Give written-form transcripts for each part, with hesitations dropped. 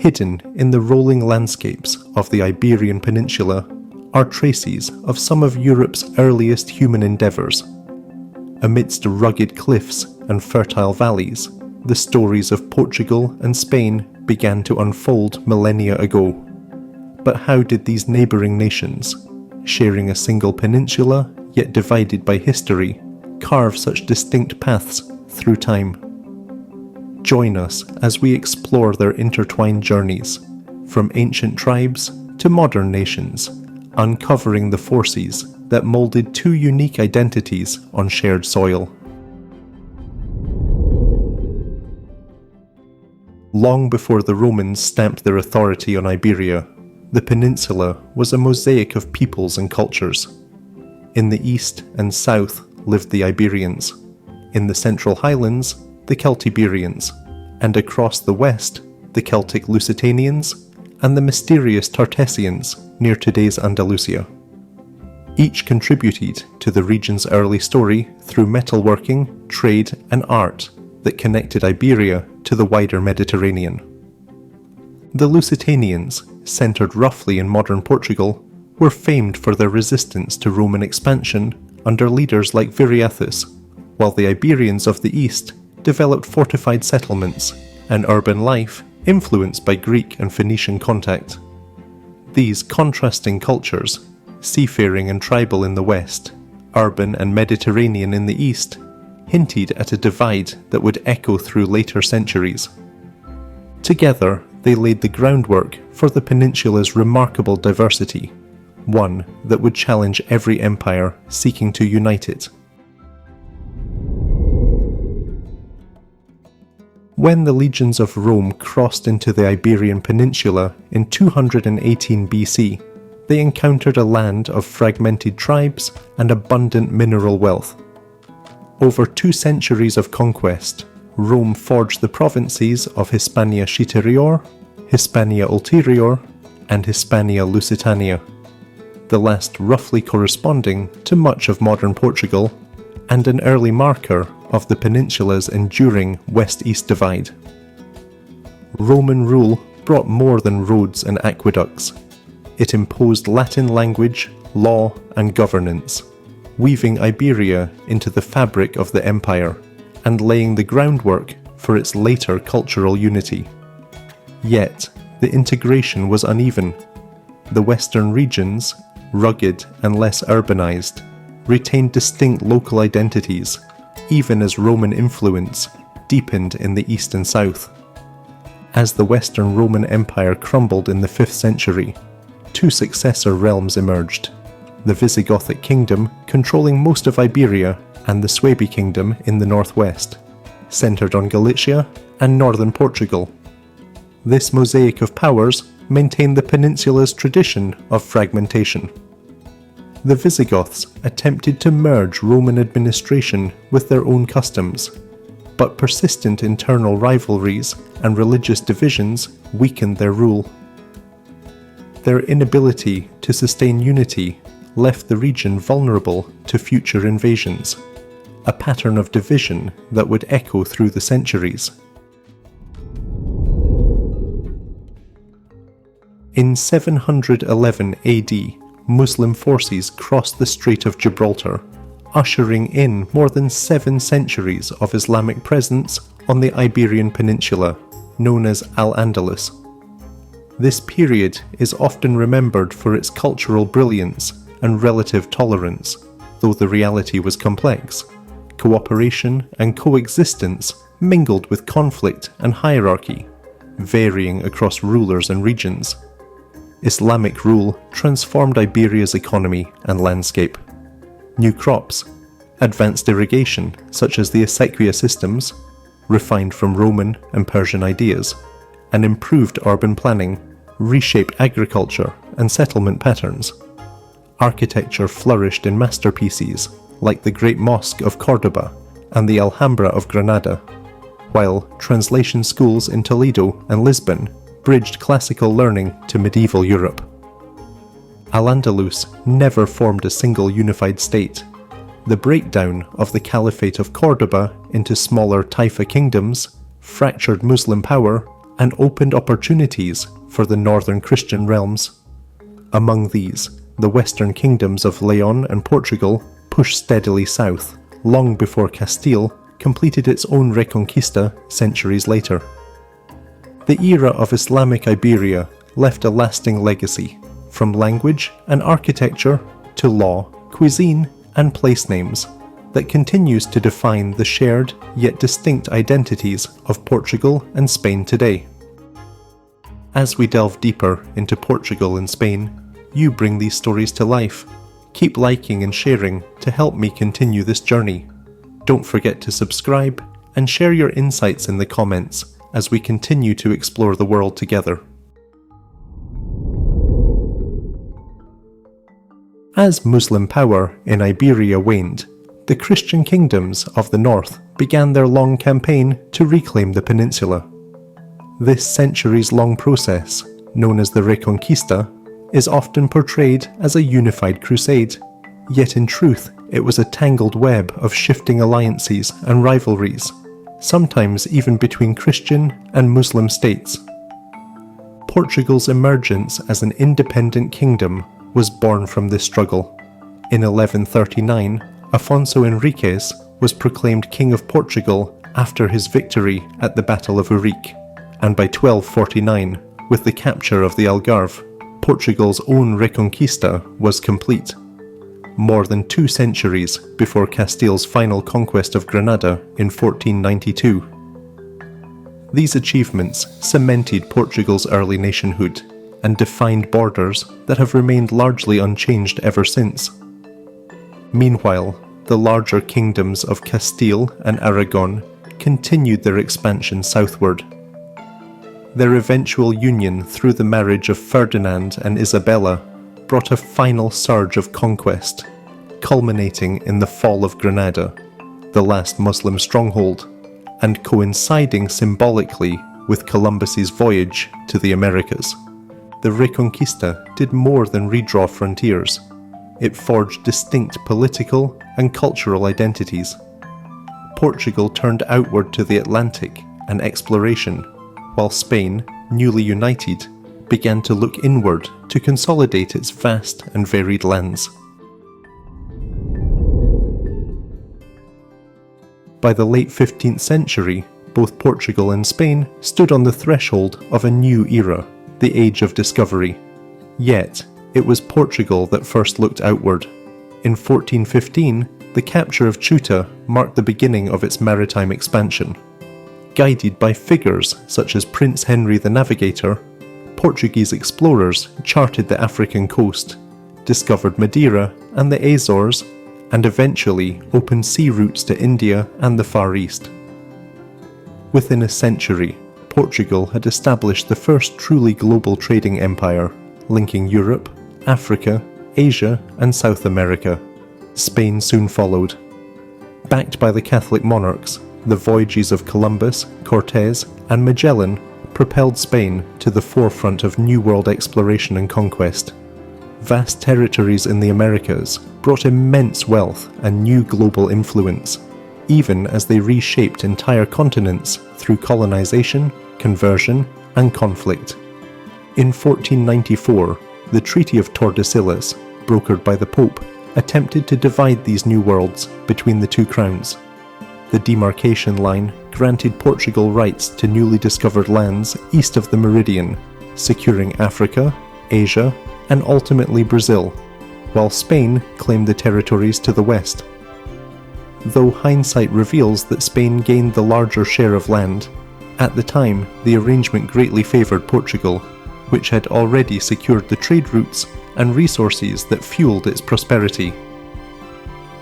Hidden in the rolling landscapes of the Iberian Peninsula are traces of some of Europe's earliest human endeavours. Amidst rugged cliffs and fertile valleys, the stories of Portugal and Spain began to unfold millennia ago. But how did these neighbouring nations, sharing a single peninsula yet divided by history, carve such distinct paths through time? Join us as we explore their intertwined journeys, from ancient tribes to modern nations, uncovering the forces that moulded two unique identities on shared soil. Long before the Romans stamped their authority on Iberia, the peninsula was a mosaic of peoples and cultures. In the east and south lived the Iberians, in the central highlands the Celtiberians, and across the west the Celtic Lusitanians and the mysterious Tordesillas near today's Andalusia. Each contributed to the region's early story through metalworking, trade and art that connected Iberia to the wider Mediterranean. The Lusitanians, centred roughly in modern Portugal, were famed for their resistance to Roman expansion under leaders like Viriathus, while the Iberians of the east developed fortified settlements and urban life influenced by Greek and Phoenician contact. These contrasting cultures, seafaring and tribal in the west, urban and Mediterranean in the east, hinted at a divide that would echo through later centuries. Together, they laid the groundwork for the peninsula's remarkable diversity, one that would challenge every empire seeking to unite it. When the legions of Rome crossed into the Iberian Peninsula in 218 BC, they encountered a land of fragmented tribes and abundant mineral wealth. Over 2 centuries of conquest, Rome forged the provinces of Hispania Citerior, Hispania Ulterior, and Hispania Lusitania, the last roughly corresponding to much of modern Portugal, and an early marker of the peninsula's enduring west-east divide. Roman rule brought more than roads and aqueducts. It imposed Latin language, law, and governance, weaving Iberia into the fabric of the empire and laying the groundwork for its later cultural unity. Yet, the integration was uneven. The western regions, rugged and less urbanized, retained distinct local identities, even as Roman influence deepened in the east and south. As the Western Roman Empire crumbled in the 5th century, 2 successor realms emerged: the Visigothic kingdom controlling most of Iberia and the Suebi kingdom in the northwest, centred on Galicia and northern Portugal. This mosaic of powers maintained the peninsula's tradition of fragmentation. The Visigoths attempted to merge Roman administration with their own customs, but persistent internal rivalries and religious divisions weakened their rule. Their inability to sustain unity left the region vulnerable to future invasions, a pattern of division that would echo through the centuries. In 711 AD, Muslim forces crossed the Strait of Gibraltar, ushering in more than 7 centuries of Islamic presence on the Iberian Peninsula, known as Al-Andalus. This period is often remembered for its cultural brilliance and relative tolerance, though the reality was complex. Cooperation and coexistence mingled with conflict and hierarchy, varying across rulers and regions. Islamic rule transformed Iberia's economy and landscape. New crops, advanced irrigation such as the acequia systems, refined from Roman and Persian ideas, and improved urban planning reshaped agriculture and settlement patterns. Architecture flourished in masterpieces like the Great Mosque of Cordoba and the Alhambra of Granada, while translation schools in Toledo and Lisbon bridged classical learning to medieval Europe. Al-Andalus never formed a single unified state. The breakdown of the Caliphate of Cordoba into smaller Taifa kingdoms fractured Muslim power and opened opportunities for the northern Christian realms. Among these, the western kingdoms of Leon and Portugal pushed steadily south, long before Castile completed its own Reconquista centuries later. The era of Islamic Iberia left a lasting legacy, from language and architecture to law, cuisine, and place names, that continues to define the shared yet distinct identities of Portugal and Spain today. As we delve deeper into Portugal and Spain, you bring these stories to life. Keep liking and sharing to help me continue this journey. Don't forget to subscribe and share your insights in the comments as we continue to explore the world together. As Muslim power in Iberia waned, the Christian kingdoms of the north began their long campaign to reclaim the peninsula. This centuries-long process, known as the Reconquista, is often portrayed as a unified crusade, yet in truth it was a tangled web of shifting alliances and rivalries, sometimes even between Christian and Muslim states. Portugal's emergence as an independent kingdom was born from this struggle. In 1139, Afonso Henriques was proclaimed King of Portugal after his victory at the Battle of Urique, and by 1249, with the capture of the Algarve, Portugal's own Reconquista was complete, more than 2 centuries before Castile's final conquest of Granada in 1492. These achievements cemented Portugal's early nationhood and defined borders that have remained largely unchanged ever since. Meanwhile, the larger kingdoms of Castile and Aragon continued their expansion southward. Their eventual union through the marriage of Ferdinand and Isabella brought a final surge of conquest, culminating in the fall of Granada, the last Muslim stronghold, and coinciding symbolically with Columbus's voyage to the Americas. The Reconquista did more than redraw frontiers. It forged distinct political and cultural identities. Portugal turned outward to the Atlantic and exploration, while Spain, newly united, began to look inward to consolidate its vast and varied lands. By the late 15th century, both Portugal and Spain stood on the threshold of a new era, the Age of Discovery. Yet, it was Portugal that first looked outward. In 1415, the capture of Ceuta marked the beginning of its maritime expansion. Guided by figures such as Prince Henry the Navigator, Portuguese explorers charted the African coast, discovered Madeira and the Azores, and eventually opened sea routes to India and the Far East. Within a century, Portugal had established the first truly global trading empire, linking Europe, Africa, Asia, and South America. Spain soon followed. Backed by the Catholic monarchs, the voyages of Columbus, Cortes, and Magellan propelled Spain to the forefront of New World exploration and conquest. Vast territories in the Americas brought immense wealth and new global influence, even as they reshaped entire continents through colonization, conversion, and conflict. In 1494, the Treaty of Tordesillas, brokered by the Pope, attempted to divide these new worlds between the two crowns. The demarcation line granted Portugal rights to newly discovered lands east of the meridian, securing Africa, Asia, and ultimately Brazil, while Spain claimed the territories to the west. Though hindsight reveals that Spain gained the larger share of land, at the time the arrangement greatly favoured Portugal, which had already secured the trade routes and resources that fueled its prosperity.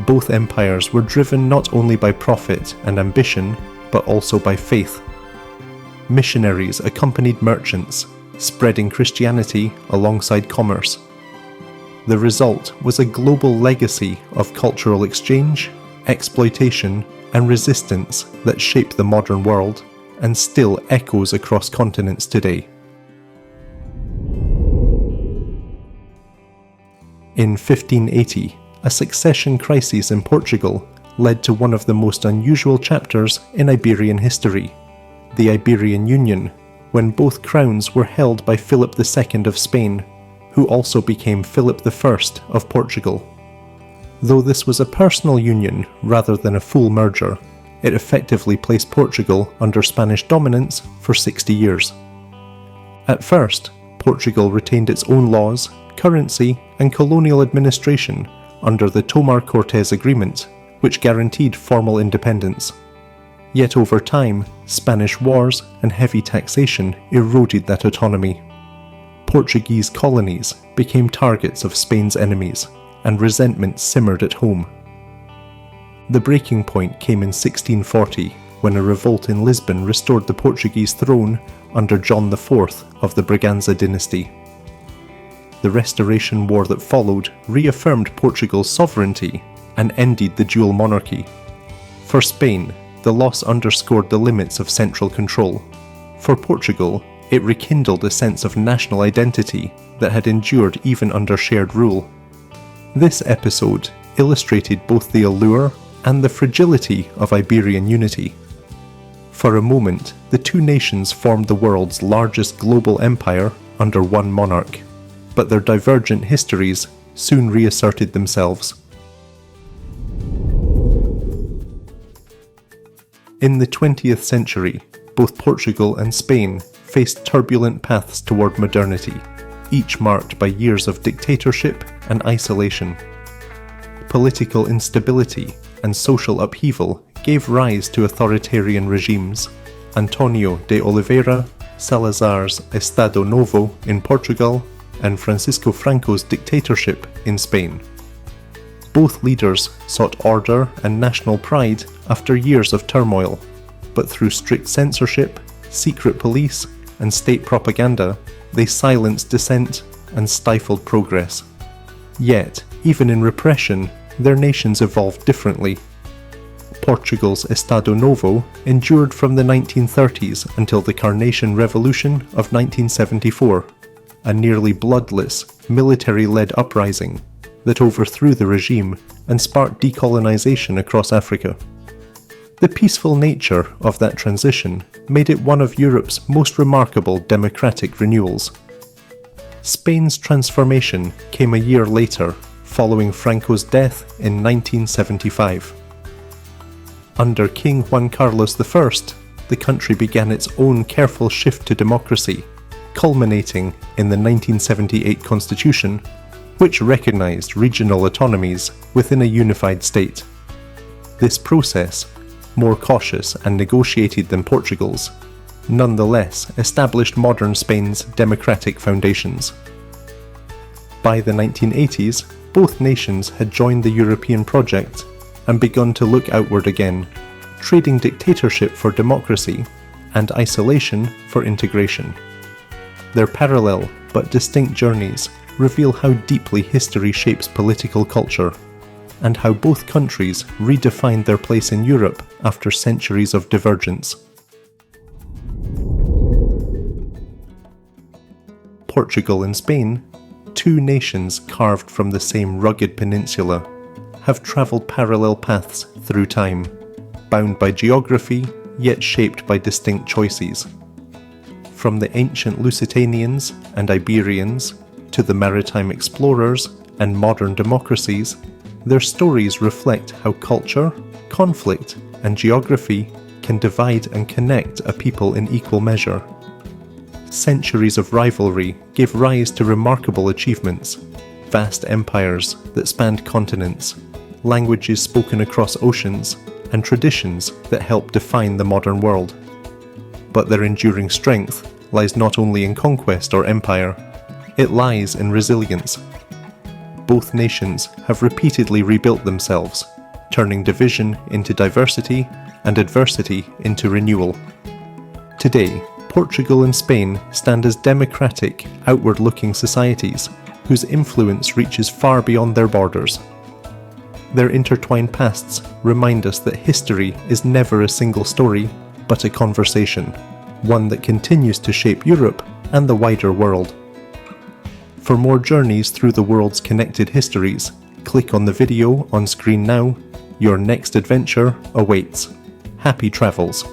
Both empires were driven not only by profit and ambition, but also by faith. Missionaries accompanied merchants, spreading Christianity alongside commerce. The result was a global legacy of cultural exchange, exploitation, and resistance that shaped the modern world and still echoes across continents today. In 1580, a succession crisis in Portugal led to one of the most unusual chapters in Iberian history, the Iberian Union, when both crowns were held by Philip II of Spain, who also became Philip I of Portugal. Though this was a personal union rather than a full merger, it effectively placed Portugal under Spanish dominance for 60 years. At first, Portugal retained its own laws, currency, and colonial administration under the Tomar Cortés Agreement, which guaranteed formal independence. Yet over time, Spanish wars and heavy taxation eroded that autonomy. Portuguese colonies became targets of Spain's enemies, and resentment simmered at home. The breaking point came in 1640, when a revolt in Lisbon restored the Portuguese throne under John IV of the Braganza dynasty. The Restoration War that followed reaffirmed Portugal's sovereignty and ended the dual monarchy. For Spain, the loss underscored the limits of central control. For Portugal, it rekindled a sense of national identity that had endured even under shared rule. This episode illustrated both the allure and the fragility of Iberian unity. For a moment, the two nations formed the world's largest global empire under one monarch, but their divergent histories soon reasserted themselves. In the 20th century, both Portugal and Spain faced turbulent paths toward modernity, each marked by years of dictatorship and isolation. Political instability and social upheaval gave rise to authoritarian regimes: António de Oliveira, Salazar's Estado Novo in Portugal, and Francisco Franco's dictatorship in Spain. Both leaders sought order and national pride after years of turmoil, but through strict censorship, secret police, and state propaganda, they silenced dissent and stifled progress. Yet, even in repression, their nations evolved differently. Portugal's Estado Novo endured from the 1930s until the Carnation Revolution of 1974, a nearly bloodless, military-led uprising that overthrew the regime and sparked decolonization across Africa. The peaceful nature of that transition made it one of Europe's most remarkable democratic renewals. Spain's transformation came a year later, following Franco's death in 1975. Under King Juan Carlos I, the country began its own careful shift to democracy, culminating in the 1978 constitution, which recognized regional autonomies within a unified state. This process, more cautious and negotiated than Portugal's, nonetheless established modern Spain's democratic foundations. By the 1980s, both nations had joined the European project and begun to look outward again, trading dictatorship for democracy and isolation for integration. Their parallel but distinct journeys reveal how deeply history shapes political culture, and how both countries redefined their place in Europe after centuries of divergence. Portugal and Spain, two nations carved from the same rugged peninsula, have travelled parallel paths through time, bound by geography yet shaped by distinct choices. From the ancient Lusitanians and Iberians to the maritime explorers and modern democracies, their stories reflect how culture, conflict, and geography can divide and connect a people in equal measure. Centuries of rivalry gave rise to remarkable achievements, vast empires that spanned continents, languages spoken across oceans, and traditions that help define the modern world. But their enduring strength lies not only in conquest or empire, it lies in resilience. Both nations have repeatedly rebuilt themselves, turning division into diversity and adversity into renewal. Today, Portugal and Spain stand as democratic, outward-looking societies whose influence reaches far beyond their borders. Their intertwined pasts remind us that history is never a single story, but a conversation, one that continues to shape Europe and the wider world. For more journeys through the world's connected histories, click on the video on screen now. Your next adventure awaits. Happy travels!